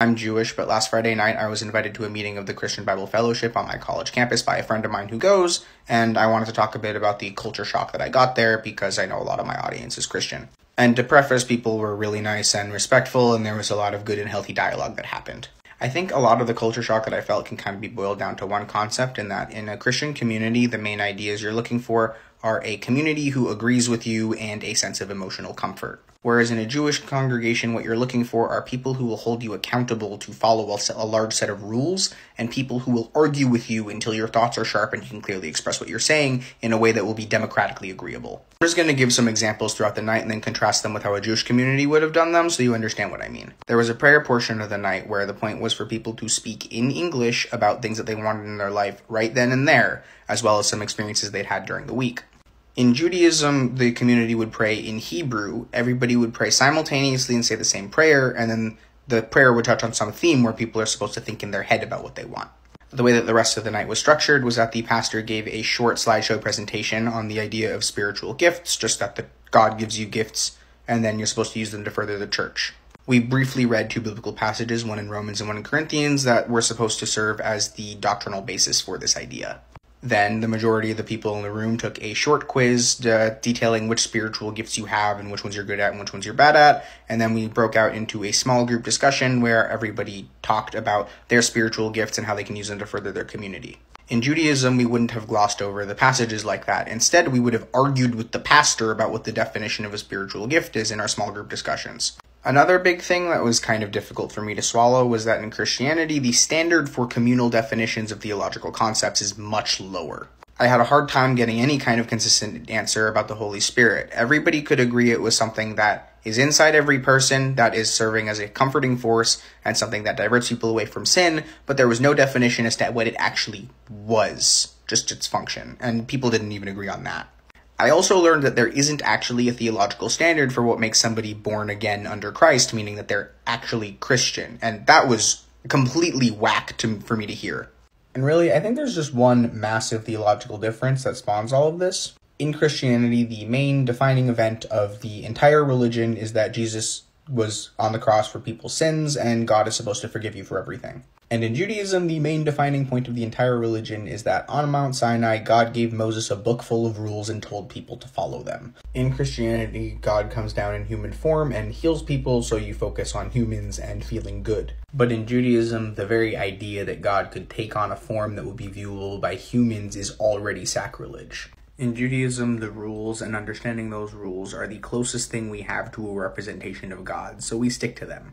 I'm Jewish, but last Friday night I was invited to a meeting of the Christian Bible Fellowship on my college campus by a friend of mine who goes, and I wanted to talk a bit about the culture shock that I got there because I know a lot of my audience is Christian. And to preface, people were really nice and respectful, and there was a lot of good and healthy dialogue that happened. I think a lot of the culture shock that I felt can kind of be boiled down to one concept, in that in a Christian community, the main ideas you're looking for are a community who agrees with you and a sense of emotional comfort. Whereas in a Jewish congregation, what you're looking for are people who will hold you accountable to follow a large set of rules, and people who will argue with you until your thoughts are sharp and you can clearly express what you're saying in a way that will be democratically agreeable. I'm just going to give some examples throughout the night and then contrast them with how a Jewish community would have done them so you understand what I mean. There was a prayer portion of the night where the point was for people to speak in English about things that they wanted in their life right then and there, as well as some experiences they'd had during the week. In Judaism, the community would pray in Hebrew. Everybody would pray simultaneously and say the same prayer, and then the prayer would touch on some theme where people are supposed to think in their head about what they want. The way that the rest of the night was structured was that the pastor gave a short slideshow presentation on the idea of spiritual gifts, just that God gives you gifts, and then you're supposed to use them to further the church. We briefly read two biblical passages, one in Romans and one in Corinthians, that were supposed to serve as the doctrinal basis for this idea. Then the majority of the people in the room took a short quiz detailing which spiritual gifts you have and which ones you're good at and which ones you're bad at. And then we broke out into a small group discussion where everybody talked about their spiritual gifts and how they can use them to further their community. In Judaism, we wouldn't have glossed over the passages like that. Instead, we would have argued with the pastor about what the definition of a spiritual gift is in our small group discussions. Another big thing that was kind of difficult for me to swallow was that in Christianity, the standard for communal definitions of theological concepts is much lower. I had a hard time getting any kind of consistent answer about the Holy Spirit. Everybody could agree it was something that is inside every person, that is serving as a comforting force, and something that diverts people away from sin, but there was no definition as to what it actually was, just its function, and people didn't even agree on that. I also learned that there isn't actually a theological standard for what makes somebody born again under Christ, meaning that they're actually Christian, and that was completely whack for me to hear. And really, I think there's just one massive theological difference that spawns all of this. In Christianity, the main defining event of the entire religion is that Jesus was on the cross for people's sins, and God is supposed to forgive you for everything. And in Judaism, the main defining point of the entire religion is that on Mount Sinai, God gave Moses a book full of rules and told people to follow them. In Christianity, God comes down in human form and heals people, so you focus on humans and feeling good. But in Judaism, the very idea that God could take on a form that would be viewable by humans is already sacrilege. In Judaism, the rules and understanding those rules are the closest thing we have to a representation of God, so we stick to them.